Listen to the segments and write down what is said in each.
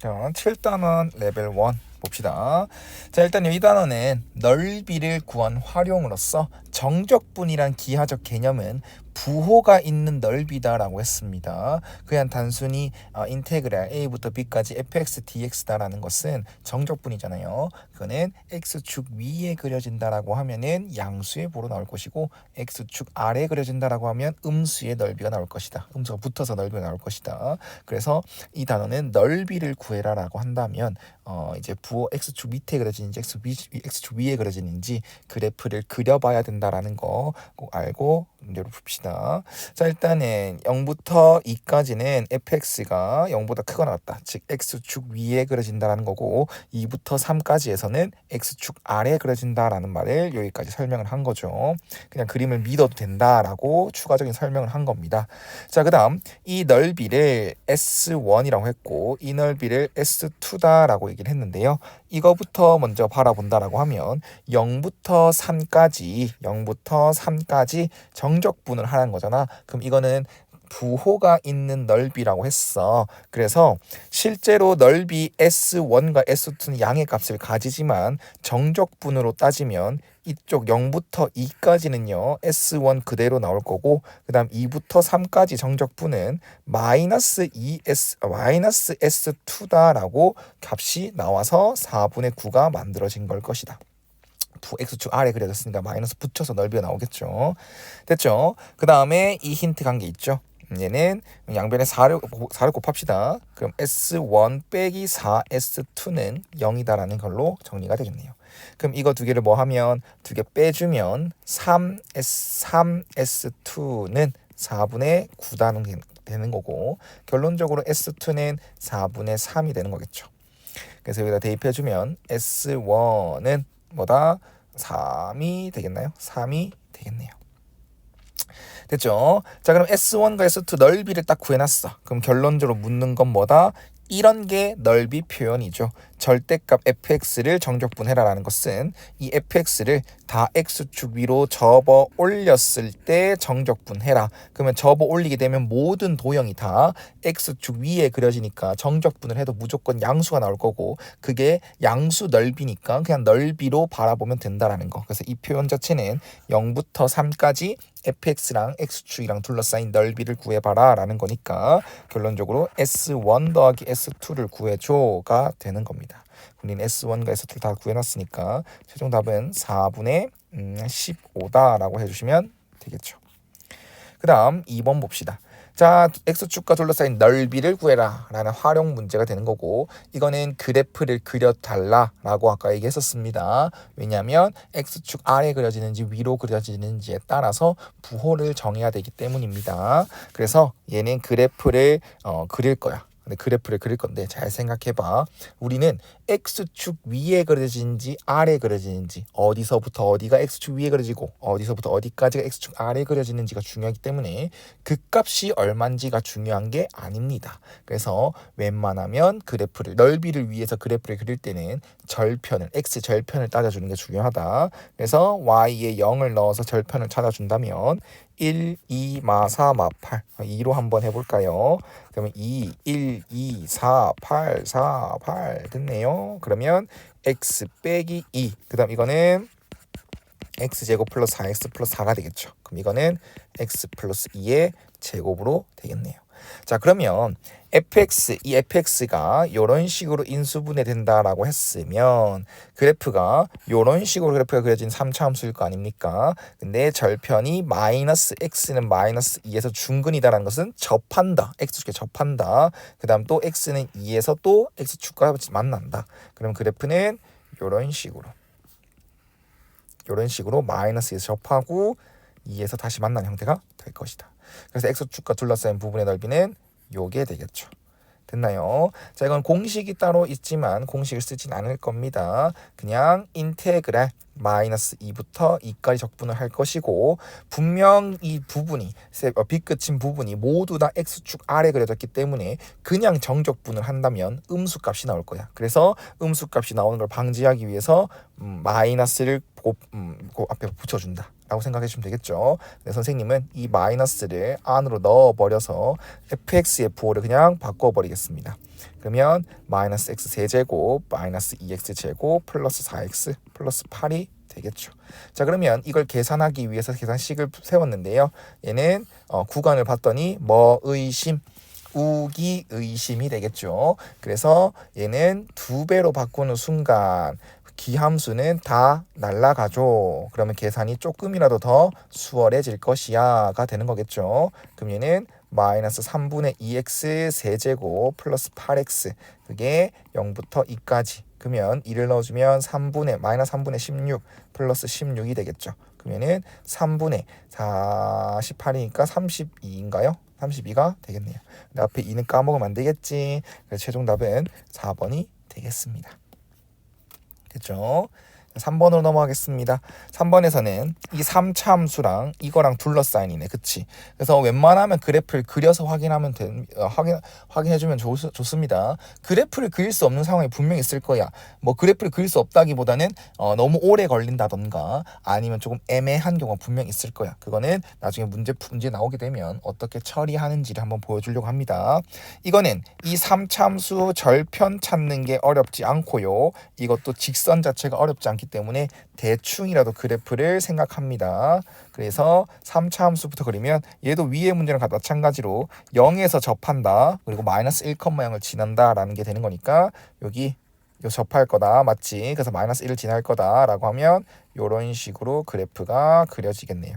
자, 7단원 레벨 1 봅시다. 자, 일단 이 단원은 넓이를 구한 활용으로서 정적분이란 기하적 개념은 부호가 있는 넓이다라고 했습니다. 그냥 단순히 인테그랄 a부터 b까지 fx dx다라는 것은 정적분이잖아요. 그거는 x축 위에 그려진다라고 하면은 양수의 부호로 나올 것이고 x축 아래에 그려진다라고 하면 음수의 넓이가 나올 것이다. 음수가 붙어서 넓이가 나올 것이다. 그래서 이 단어는 넓이를 구해라라고 한다면 이제 부호 x축 밑에 그려지는지 x축 위에 그려지는지 그래프를 그려봐야 된다라는 거 꼭 알고 문제로 풉시다. 자, 일단은 0부터 2까지는 fx가 0보다 크거나 같다. 즉 x축 위에 그려진다라는 거고 2부터 3까지에서는 x축 아래에 그려진다라는 말을 여기까지 설명을 한 거죠. 그냥 그림을 믿어도 된다라고 추가적인 설명을 한 겁니다. 자, 그 다음 이 넓이를 S1이라고 했고 이 넓이를 S2다라고 얘기를 했는데요. 이거부터 먼저 바라본다라고 하면 0부터 3까지 정적분을 하는 거잖아. 그럼 이거는 부호가 있는 넓이라고 했어. 그래서 실제로 넓이 S1과 S2는 양의 값을 가지지만 정적분으로 따지면 이쪽 0부터 2까지는요 S1 그대로 나올 거고 그 다음 2부터 3까지 정적분은 마이너스 S2다라고 값이 나와서 4분의 9가 만들어진 걸 것이다. x축 아래 그려졌으니까 마이너스 붙여서 넓이가 나오겠죠. 됐죠? 그 다음에 이 힌트 관계 있죠. 얘는 양변에 4를 곱합시다. 그럼 S1 빼기 4S2는 0이다라는 걸로 정리가 되겠네요. 그럼 이거 두 개를 뭐 하면 두 개 빼주면 3S2는 4분의 9다는 되는 거고 결론적으로 S2는 4분의 3이 되는 거겠죠. 그래서 여기다 대입해주면 S1은 뭐다? 3이 되겠나요? 3이 되겠네요. 됐죠? 자, 그럼 S1과 S2 넓이를 딱 구해놨어. 그럼 결론적으로 묻는 건 뭐다? 이런 게 넓이 표현이죠. 절대값 fx를 정적분해라라는 것은 이 fx를 다 x축 위로 접어 올렸을 때 정적분해라. 그러면 접어 올리게 되면 모든 도형이 다 x축 위에 그려지니까 정적분을 해도 무조건 양수가 나올 거고 그게 양수 넓이니까 그냥 넓이로 바라보면 된다라는 거. 그래서 이 표현 자체는 0부터 3까지 fx랑 x축이랑 둘러싸인 넓이를 구해봐라 라는 거니까 결론적으로 S1 더하기 S2를 구해줘가 되는 겁니다. 우리는 S1과 S2를 다 구해놨으니까 최종 답은 4분의 15다라고 해주시면 되겠죠. 그 다음 2번 봅시다. 자, x축과 둘러싸인 넓이를 구해라 라는 활용 문제가 되는 거고 이거는 그래프를 그려달라라고 아까 얘기했었습니다. 왜냐하면 x축 아래 그려지는지 위로 그려지는지에 따라서 부호를 정해야 되기 때문입니다. 그래서 얘는 그래프를 그릴 거야. 근데 그래프를 그릴 건데 잘 생각해봐. 우리는 x축 위에 그려지는지 아래에 그려지는지 어디서부터 어디가 x축 위에 그려지고 어디서부터 어디까지가 x축 아래에 그려지는지가 중요하기 때문에 그 값이 얼마인지가 중요한 게 아닙니다. 그래서 웬만하면 그래프를 넓이를 위해서 그래프를 그릴 때는 절편을 x 절편을 따져주는 게 중요하다. 그래서 y에 0을 넣어서 절편을 찾아준다면 1, 2, 마, 4, 마, 8 2로 한번 해볼까요? 그러면 2, 1, 2, 4, 8, 4, 8 됐네요. 그러면 x 빼기 2 그 다음 이거는 x제곱 플러스 4x 플러스 4가 되겠죠. 그럼 이거는 x 플러스 2의 제곱으로 되겠네요. 자, 그러면 이 fx가 이런 식으로 인수분해 된다라고 했으면 그래프가 이런 식으로 그래프가 그려진 3차함수일 거 아닙니까? 근데 절편이 마이너스 x는 마이너스 2에서 중근이다라는 것은 접한다. x축에 접한다. 그 다음 또 x는 2에서 또 x축과 만난다. 그럼 그래프는 이런 식으로 마이너스에서 접하고 2에서 다시 만나는 형태가 될 것이다. 그래서 x축과 둘러싸인 부분의 넓이는 요게 되겠죠. 됐나요? 자, 이건 공식이 따로 있지만 공식을 쓰진 않을 겁니다. 그냥 인테그랄 마이너스 2부터 2까지 적분을 할 것이고 분명 이 부분이 빗끝인 부분이 모두 다 x축 아래 그려졌기 때문에 그냥 정적분을 한다면 음수값이 나올 거야. 그래서 음수값이 나오는 걸 방지하기 위해서 마이너스를 앞에 붙여준다 라고 생각해 주시면 되겠죠. 네, 선생님은 이 마이너스를 안으로 넣어버려서 fx의 부호를 그냥 바꿔버리겠습니다. 그러면 마이너스 x 세제곱 마이너스 2x 제곱 플러스 4x 플러스 8이 되겠죠. 자, 그러면 이걸 계산하기 위해서 계산식을 세웠는데요. 얘는 구간을 봤더니 의심 우기의심이 되겠죠. 그래서 얘는 2배로 바꾸는 순간 기함수는 다 날라가죠. 그러면 계산이 조금이라도 더 수월해질 것이야가 되는 거겠죠. 그럼 얘는 마이너스 3분의 2x 세제곱 플러스 8x 그게 0부터 2까지 그러면 2를 넣어주면 마이너스 3분의 16 플러스 16이 되겠죠. 그러면은 3분의 48이니까 32인가요? 32가 되겠네요. 근데 앞에 2는 까먹으면 안 되겠지. 그래서 최종 답은 4번이 되겠습니다. 됐죠? 3번으로 넘어가겠습니다. 3번에서는 이 3차 함수랑 이거랑 둘러싸인이네. 그치? 그래서 웬만하면 그래프를 그려서 확인하면 확인해주면 좋습니다. 그래프를 그릴 수 없는 상황이 분명히 있을 거야. 뭐 그래프를 그릴 수 없다기보다는 너무 오래 걸린다던가 아니면 조금 애매한 경우가 분명히 있을 거야. 그거는 나중에 문제 나오게 되면 어떻게 처리하는지를 한번 보여주려고 합니다. 이거는 이 3차 함수 절편 찾는 게 어렵지 않고요. 이것도 직선 자체가 어렵지 않기 때문에 대충이라도 그래프를 생각합니다. 그래서 3차 함수부터 그리면 얘도 위의 문제랑 마찬가지로 0에서 접한다. 그리고 마이너스 1,0을 지난다 라는 게 되는 거니까 여기 접할 거다. 맞지? 그래서 마이너스 1을 지날 거다 라고 하면 이런 식으로 그래프가 그려지겠네요.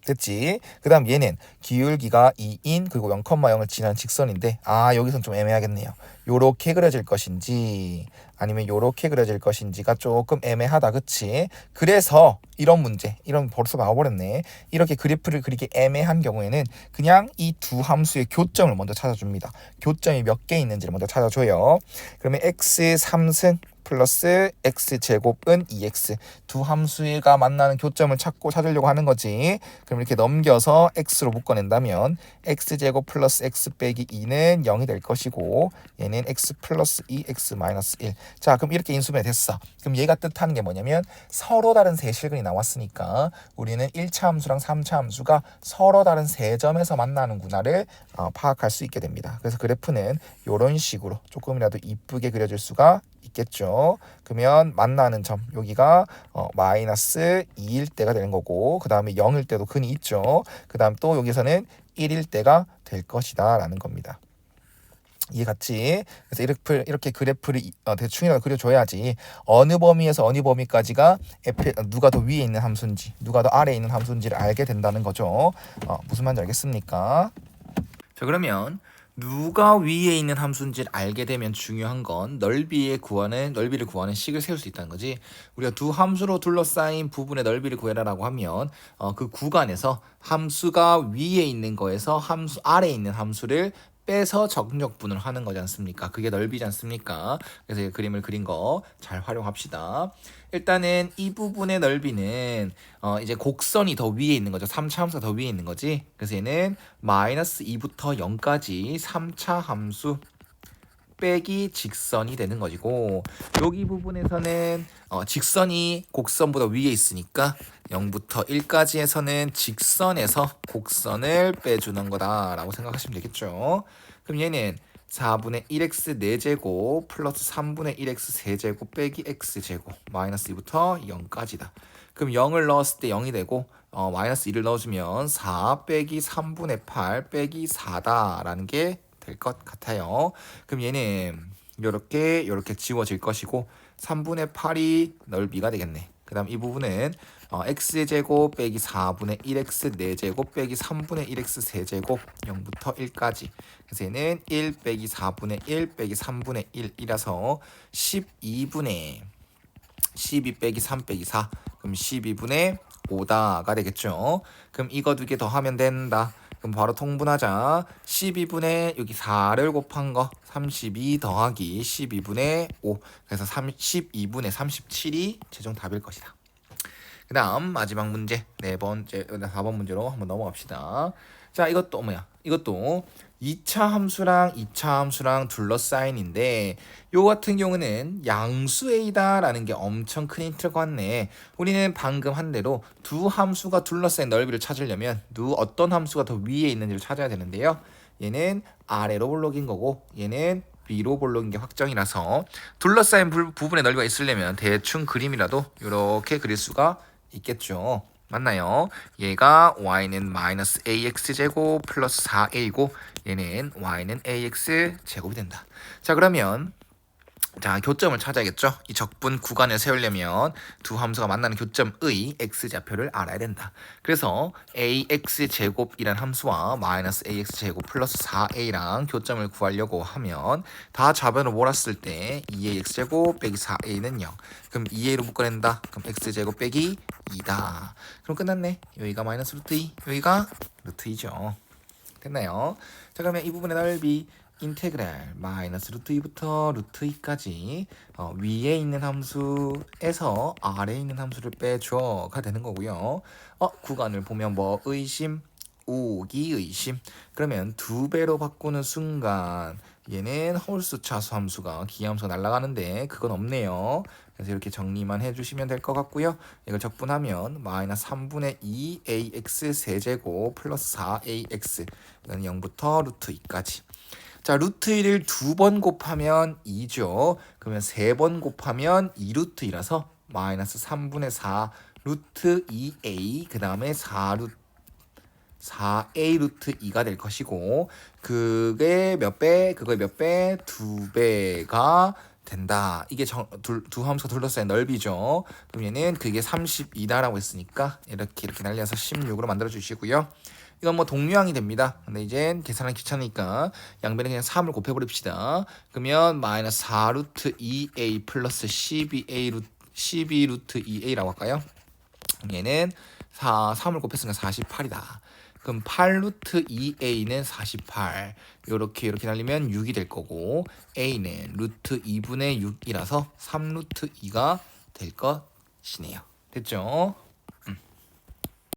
됐지? 그 다음 얘는 기울기가 2인 그리고 0,0을 지나는 직선인데 여기선 좀 애매하겠네요. 요렇게 그려질 것인지 아니면 요렇게 그려질 것인지가 조금 애매하다. 그치? 그래서 이런 문제 벌써 나와버렸네. 이렇게 그래프를 그리기 애매한 경우에는 그냥 이 두 함수의 교점을 먼저 찾아줍니다. 교점이 몇 개 있는지를 먼저 찾아줘요. 그러면 x 3승 플러스 x제곱은 2x 두 함수가 만나는 교점을 찾으려고 하는 거지. 그럼 이렇게 넘겨서 x로 묶어낸다면 x제곱 플러스 x 빼기 2는 0이 될 것이고 얘는 x 플러스 2 x 마이너스 1. 자, 그럼 이렇게 인수분해 됐어. 그럼 얘가 뜻하는 게 뭐냐면 서로 다른 세 실근이 나왔으니까 우리는 1차 함수랑 3차 함수가 서로 다른 세 점에서 만나는구나를 파악할 수 있게 됩니다. 그래서 그래프는 이런 식으로 조금이라도 이쁘게 그려줄 수가 있겠죠. 그러면 만나는 점 여기가 마이너스 2일 때가 되는 거고 그 다음에 0일 때도 근이 있죠. 그 다음 또 여기서는 1일 때가 될 것이다 라는 겁니다. 이해갔지? 그래서 이렇게 그래프를 대충이라도 그려줘야지 어느 범위에서 어느 범위까지가 누가 더 위에 있는 함수인지 누가 더 아래에 있는 함수인지를 알게 된다는 거죠. 무슨 말인지 알겠습니까? 자, 그러면 누가 위에 있는 함수인지를 알게 되면 중요한 건 넓이를 구하는 식을 세울 수 있다는 거지. 우리가 두 함수로 둘러싸인 부분의 넓이를 구해라라고 하면 그 구간에서 함수가 위에 있는 거에서 함수 아래에 있는 함수를 빼서 정적분을 하는 거지 않습니까? 그게 넓이지 않습니까? 그래서 이 그림을 그린 거 잘 활용합시다. 일단은 이 부분의 넓이는 이제 곡선이 더 위에 있는 거죠. 3차 함수가 더 위에 있는 거지. 그래서 얘는 마이너스 2부터 0까지 3차 함수 빼기 직선이 되는 것이고 여기 부분에서는 직선이 곡선보다 위에 있으니까 0부터 1까지에서는 직선에서 곡선을 빼주는 거다라고 생각하시면 되겠죠. 그럼 얘는 4분의 1x 4제곱 플러스 3분의 1x 세제곱 빼기 x제곱 마이너스 2부터 0까지다. 그럼 0을 넣었을 때 0이 되고 마이너스 2를 넣어주면 4 빼기 3분의 8 빼기 4다라는 게 될 것 같아요. 그럼 얘는 이렇게 지워질 것이고 3분의 8이 넓이가 되겠네. 그 다음 이 부분은 x제곱 빼기 4분의 1x 4제곱 빼기 3분의 1x 세제곱 0부터 1까지. 그래서 얘는 1 빼기 4분의 1 빼기 3분의 1이라서 12분의 12 빼기 3 빼기 4. 그럼 12분의 5다가 되겠죠. 그럼 이거 두 개 더하면 된다. 그럼 바로 통분하자. 12분의 여기 4를 곱한 거 32 더하기 12분의 5. 그래서 12분의 37이 최종 답일 것이다. 그 다음 마지막 문제 4번 문제로 한번 넘어갑시다. 자, 이것도 이것도 2차 함수랑 2차 함수랑 둘러싸인인데 요 같은 경우는 양수 A다 라는 게 엄청 큰 힌트가 왔네. 우리는 방금 한 대로 두 함수가 둘러싸인 넓이를 찾으려면 어떤 함수가 더 위에 있는지를 찾아야 되는데요. 얘는 아래로 볼록인 거고 얘는 위로 볼록인 게 확정이라서 둘러싸인 부분의 넓이가 있으려면 대충 그림이라도 이렇게 그릴 수가 있겠죠. 맞나요? 얘가 y는 마이너스 ax 제곱 플러스 4a고 얘는 y는 ax 제곱이 된다. 자, 그러면 자, 교점을 찾아야겠죠. 이 적분 구간을 세우려면 두 함수가 만나는 교점의 x좌표를 알아야 된다. 그래서 ax제곱이란 함수와 마이너스 ax제곱 플러스 4a랑 교점을 구하려고 하면 다 좌변으로 몰았을 때 2ax제곱 빼기 4a는 0. 그럼 2a로 묶어낸다. 그럼 x제곱 빼기 2다. 그럼 끝났네. 여기가 마이너스 루트 2, 여기가 루트 2죠. 됐나요? 자, 그러면 이 부분의 넓이 인테그랄 마이너스 루트 2부터 루트 2까지 위에 있는 함수에서 아래에 있는 함수를 빼줘가 되는 거고요. 구간을 보면 뭐 의심, 오기 의심. 그러면 두 배로 바꾸는 순간 얘는 홀수 차수 함수가 기함수가 날아가는데 그건 없네요. 그래서 이렇게 정리만 해주시면 될 것 같고요. 이걸 적분하면 마이너스 3분의 2 ax 세제곱 플러스 4ax 이건 0부터 루트 2까지. 자, 루트 1을 두 번 곱하면 2죠. 그러면 세 번 곱하면 2루트 2라서 마이너스 3분의 4 루트 2a 그 다음에 4a 루트 2가 될 것이고 그게 몇 배? 그거의 몇 배? 두 배가 된다. 이게 두 함수가 둘러싸인 넓이죠. 그럼 얘는 그게 32다라고 했으니까 이렇게 날려서 16으로 만들어 주시고요. 이건 뭐 동류항이 됩니다. 근데 이제 계산하기 귀찮으니까 양변에 그냥 3을 곱해버립시다. 그러면 마이너스 4 루트 2a 플러스 12 루트 2a라고 할까요? 얘는 3을 곱했으니까 48이다. 그럼 8 루트 2a는 48. 이렇게 날리면 6이 될 거고 a는 루트 2분의 6이라서 3 루트 2가 될 것이네요. 됐죠?